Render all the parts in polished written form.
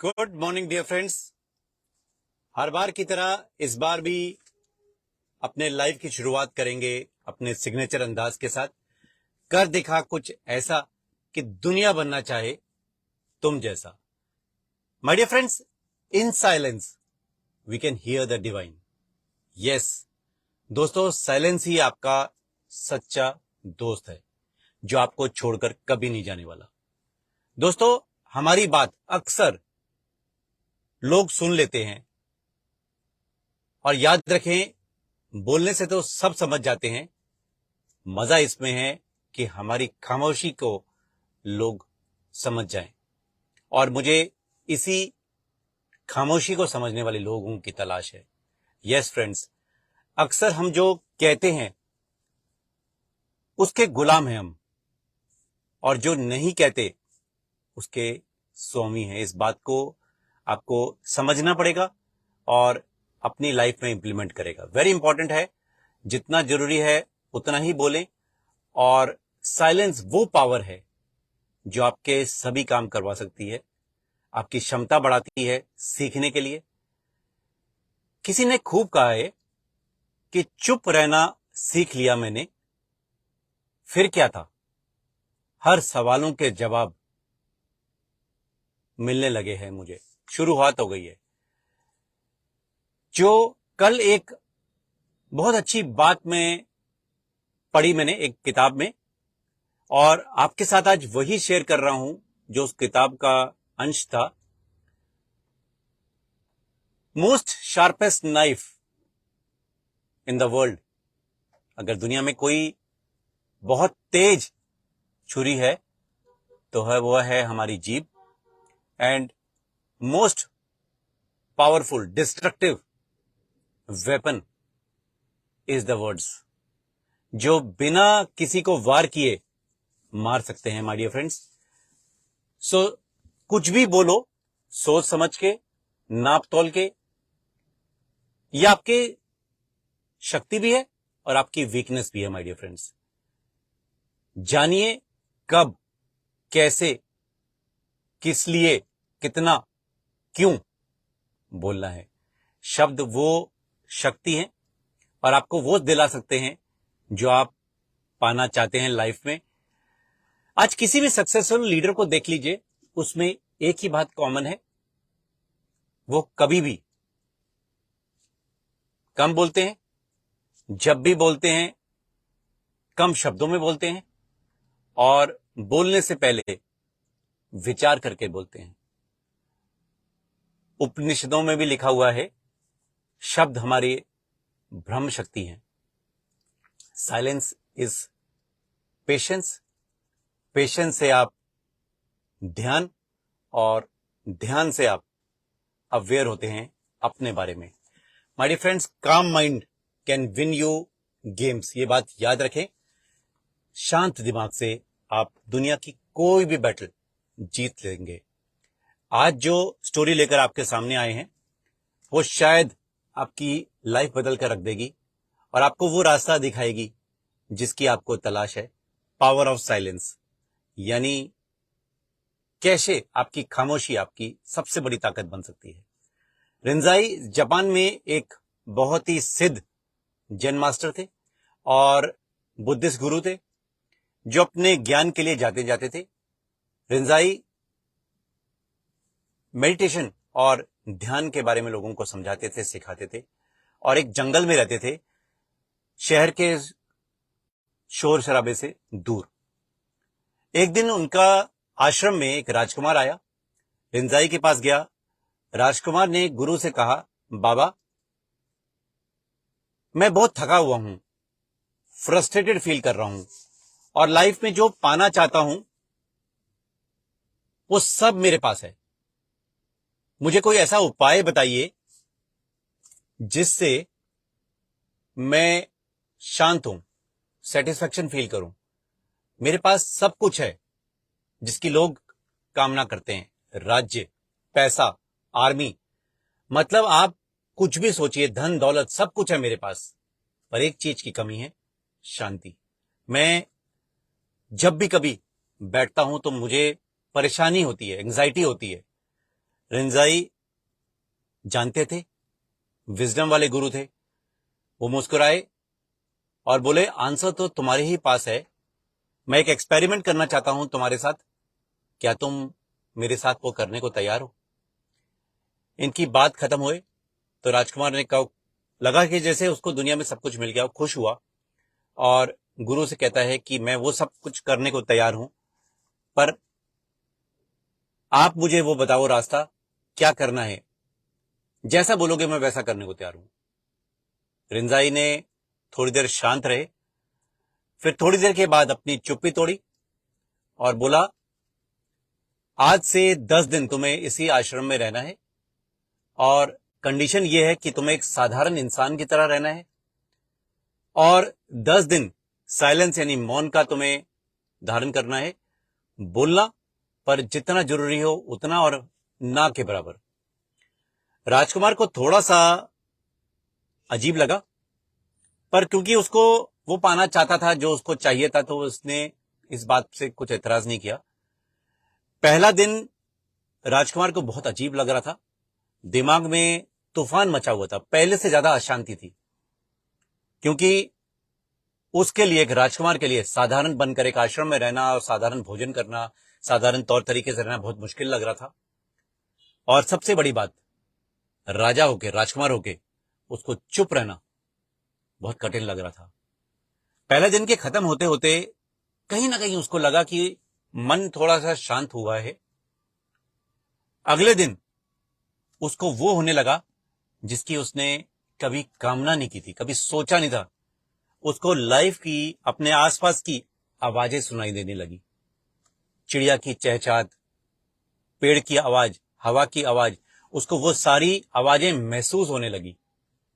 Good morning dear friends. हर बार की तरह इस बार भी अपने लाइफ की शुरुआत करेंगे अपने सिग्नेचर अंदाज के साथ। कर दिखा कुछ ऐसा कि दुनिया बनना चाहे तुम जैसा। My dear friends, in silence we can hear the divine. Yes दोस्तों, साइलेंस ही आपका सच्चा दोस्त है जो आपको छोड़कर कभी नहीं जाने वाला। दोस्तों, हमारी बात अक्सर लोग सुन लेते हैं और याद रखें, बोलने से तो सब समझ जाते हैं, मजा इसमें है कि हमारी खामोशी को लोग समझ जाएं। और मुझे इसी खामोशी को समझने वाले लोगों की तलाश है। यस फ्रेंड्स, अक्सर हम जो कहते हैं उसके गुलाम हैं हम, और जो नहीं कहते उसके स्वामी हैं। इस बात को आपको समझना पड़ेगा और अपनी लाइफ में इंप्लीमेंट करेगा। वेरी इंपॉर्टेंट है, जितना जरूरी है उतना ही बोलें। और साइलेंस वो पावर है जो आपके सभी काम करवा सकती है, आपकी क्षमता बढ़ाती है सीखने के लिए। किसी ने खूब कहा है कि चुप रहना सीख लिया मैंने, फिर क्या था, हर सवालों के जवाब मिलने लगे हैं मुझे, शुरुआत हो गई है। जो कल एक बहुत अच्छी बात में पढ़ी मैंने एक किताब में, और आपके साथ आज वही शेयर कर रहा हूं जो उस किताब का अंश था। Most sharpest knife in the world, अगर दुनिया में कोई बहुत तेज छुरी है तो वह है हमारी जीभ। And most powerful destructive weapon is the words, जो बिना किसी को वार किए मार सकते हैं माय डियर फ्रेंड्स। सो कुछ भी बोलो सोच समझ के, नाप तोल के। यह आपकी शक्ति भी है और आपकी वीकनेस भी है माय डियर फ्रेंड्स। जानिए कब, कैसे, किस लिए, कितना, क्यों बोलना है। शब्द वो शक्ति है और आपको वो दिला सकते हैं जो आप पाना चाहते हैं लाइफ में। आज किसी भी सक्सेसफुल लीडर को देख लीजिए, उसमें एक ही बात कॉमन है, वो कभी भी कम बोलते हैं, जब भी बोलते हैं कम शब्दों में बोलते हैं, और बोलने से पहले विचार करके बोलते हैं। उपनिषदों में भी लिखा हुआ है, शब्द हमारी ब्रह्म शक्ति है। साइलेंस इज पेशेंस, पेशेंस से आप ध्यान, और ध्यान से आप अवेयर होते हैं अपने बारे में। My dear friends, calm mind can win you games, ये बात याद रखें। शांत दिमाग से आप दुनिया की कोई भी बैटल जीत लेंगे। आज जो स्टोरी लेकर आपके सामने आए हैं वो शायद आपकी लाइफ बदल कर रख देगी और आपको वो रास्ता दिखाएगी जिसकी आपको तलाश है। पावर ऑफ साइलेंस, यानी कैसे आपकी खामोशी आपकी सबसे बड़ी ताकत बन सकती है। रिंजाई जापान में एक बहुत ही सिद्ध जैन मास्टर थे और बुद्धिस्ट गुरु थे जो अपने ज्ञान के लिए जाते जाते थे। रिंजाई मेडिटेशन और ध्यान के बारे में लोगों को समझाते थे, सिखाते थे, और एक जंगल में रहते थे, शहर के शोर शराबे से दूर। एक दिन उनका आश्रम में एक राजकुमार आया, रिंजाई के पास गया। राजकुमार ने गुरु से कहा, बाबा मैं बहुत थका हुआ हूं, फ्रस्ट्रेटेड फील कर रहा हूं, और लाइफ में जो पाना चाहता हूं वो सब मेरे पास है। मुझे कोई ऐसा उपाय बताइए जिससे मैं शांत हूं, सेटिस्फैक्शन फील करूं। मेरे पास सब कुछ है जिसकी लोग कामना करते हैं, राज्य, पैसा, आर्मी, मतलब आप कुछ भी सोचिए, धन दौलत सब कुछ है मेरे पास, पर एक चीज की कमी है, शांति। मैं जब भी कभी बैठता हूं तो मुझे परेशानी होती है, एंजाइटी होती है। रिंजाई जानते थे, विजडम वाले गुरु थे। वो मुस्कुराए और बोले, आंसर तो तुम्हारे ही पास है, मैं एक एक्सपेरिमेंट करना चाहता हूं तुम्हारे साथ, क्या तुम मेरे साथ वो करने को तैयार हो? इनकी बात खत्म हुए तो राजकुमार ने कहा, लगा कि जैसे उसको दुनिया में सब कुछ मिल गया, खुश हुआ और गुरु से कहता है कि मैं वो सब कुछ करने को तैयार हूं, पर आप मुझे वो बताओ रास्ता, क्या करना है, जैसा बोलोगे मैं वैसा करने को तैयार हूं। रिंजाई ने थोड़ी देर शांत रहे, फिर थोड़ी देर के बाद अपनी चुप्पी तोड़ी और बोला, आज से 10 दिन तुम्हें इसी आश्रम में रहना है और कंडीशन यह है कि तुम्हें एक साधारण इंसान की तरह रहना है और 10 दिन साइलेंस यानी मौन का तुम्हें धारण करना है, बोलना पर जितना जरूरी हो उतना और ना के बराबर। राजकुमार को थोड़ा सा अजीब लगा, पर क्योंकि उसको वो पाना चाहता था जो उसको चाहिए था, तो उसने इस बात से कुछ एतराज नहीं किया। पहला दिन राजकुमार को बहुत अजीब लग रहा था, दिमाग में तूफान मचा हुआ था, पहले से ज्यादा अशांति थी, क्योंकि उसके लिए, एक राजकुमार के लिए साधारण बनकर एक आश्रम में रहना और साधारण भोजन करना, साधारण तौर तरीके से रहना बहुत मुश्किल लग रहा था। और सबसे बड़ी बात, राजा होके, राजकुमार होके उसको चुप रहना बहुत कठिन लग रहा था। पहले दिन के खत्म होते होते कहीं ना कहीं उसको लगा कि मन थोड़ा सा शांत हुआ है। अगले दिन उसको वो होने लगा जिसकी उसने कभी कामना नहीं की थी, कभी सोचा नहीं था। उसको लाइफ की, अपने आसपास की आवाजें सुनाई देने लगी, चिड़िया की चहचहाट, पेड़ की आवाज, हवा की आवाज, उसको वो सारी आवाजें महसूस होने लगी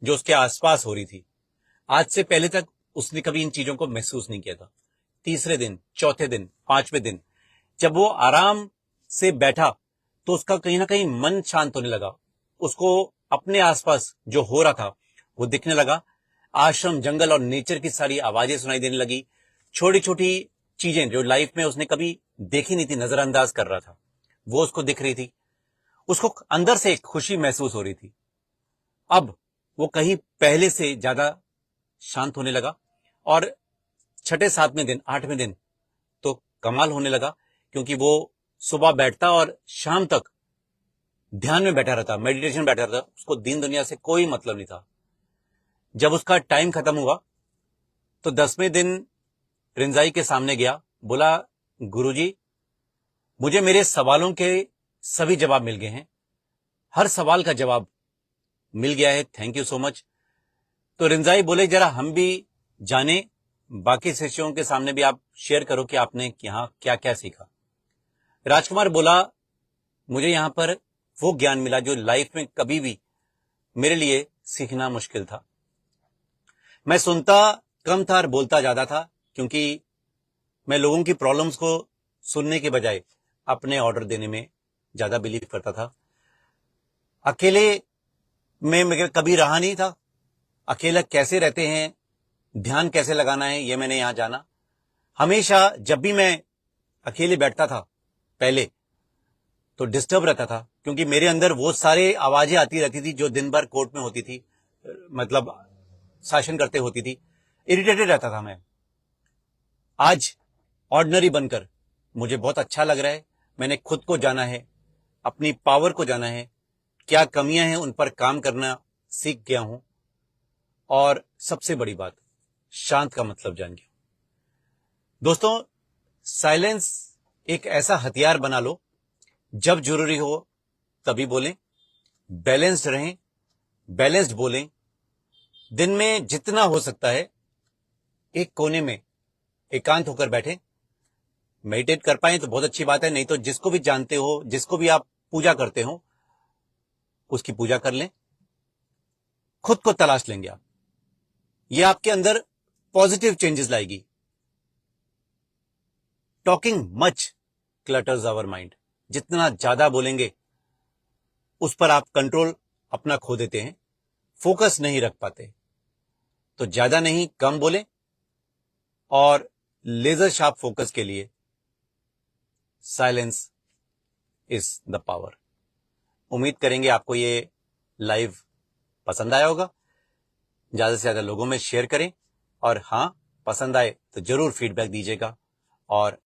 जो उसके आसपास हो रही थी। आज से पहले तक उसने कभी इन चीजों को महसूस नहीं किया था। तीसरे दिन, चौथे दिन, पांचवें दिन जब वो आराम से बैठा तो उसका कहीं ना कहीं मन शांत होने लगा। उसको अपने आसपास जो हो रहा था वो दिखने लगा। आश्रम, जंगल और नेचर की सारी आवाजें सुनाई देने लगी। छोटी छोटी चीजें जो लाइफ में उसने कभी देखी नहीं थी, नजरअंदाज कर रहा था, वो उसको दिख रही थी। उसको अंदर से एक खुशी महसूस हो रही थी। अब वो कहीं पहले से ज्यादा शांत होने लगा। और छठे, सातवें दिन, आठवें दिन तो कमाल होने लगा, क्योंकि वो सुबह बैठता और शाम तक ध्यान में बैठा रहता, मेडिटेशन बैठा रहता। उसको दीन दुनिया से कोई मतलब नहीं था। जब उसका टाइम खत्म हुआ तो 10वें दिन रिंजाई के सामने गया, बोला, गुरुजी, मुझे मेरे सवालों के सभी जवाब मिल गए हैं, हर सवाल का जवाब मिल गया है, थैंक यू सो मच। तो रिंजाई बोले, जरा हम भी जाने, बाकी शिष्यों के सामने भी आप शेयर करो कि आपने यहां क्या क्या सीखा। राजकुमार बोला, मुझे यहां पर वो ज्ञान मिला जो लाइफ में कभी भी मेरे लिए सीखना मुश्किल था। मैं सुनता कम था और बोलता ज्यादा था, क्योंकि मैं लोगों की प्रॉब्लम्स को सुनने के बजाय अपने ऑर्डर देने में ज्यादा बिलीव करता था। अकेले में मैं कभी रहा नहीं था। अकेला कैसे रहते हैं, ध्यान कैसे लगाना है, ये मैंने यहां जाना। हमेशा जब भी मैं अकेले बैठता था पहले तो डिस्टर्ब रहता था, क्योंकि मेरे अंदर वो सारे आवाजें आती रहती थी जो दिन भर कोर्ट में होती थी, मतलब शासन करते होती थी। इरिटेटेड रहता था मैं। आज ऑर्डिनरी बनकर मुझे बहुत अच्छा लग रहा है। मैंने खुद को जाना है, अपनी पावर को जाना है, क्या कमियां हैं उन पर काम करना सीख गया हूं, और सबसे बड़ी बात, शांत का मतलब जान गया। दोस्तों, साइलेंस एक ऐसा हथियार बना लो, जब जरूरी हो तभी बोलें, बैलेंस्ड रहें, बैलेंस्ड बोलें। दिन में जितना हो सकता है एक कोने में एकांत होकर बैठे, मेडिटेट कर पाए तो बहुत अच्छी बात है, नहीं तो जिसको भी जानते हो, जिसको भी आप पूजा करते हो, उसकी पूजा कर लें। खुद को तलाश लेंगे आप, ये आपके अंदर पॉजिटिव चेंजेस लाएगी। Talking much clutters our mind. जितना ज्यादा बोलेंगे उस पर आप कंट्रोल अपना खो देते हैं, फोकस नहीं रख पाते। तो ज्यादा नहीं, कम बोलें, और लेजर शार्प फोकस के लिए साइलेंस इज द पावर। उम्मीद करेंगे आपको ये लाइव पसंद आया होगा। ज्यादा से ज्यादा लोगों में शेयर करें और हाँ, पसंद आए तो जरूर फीडबैक दीजिएगा और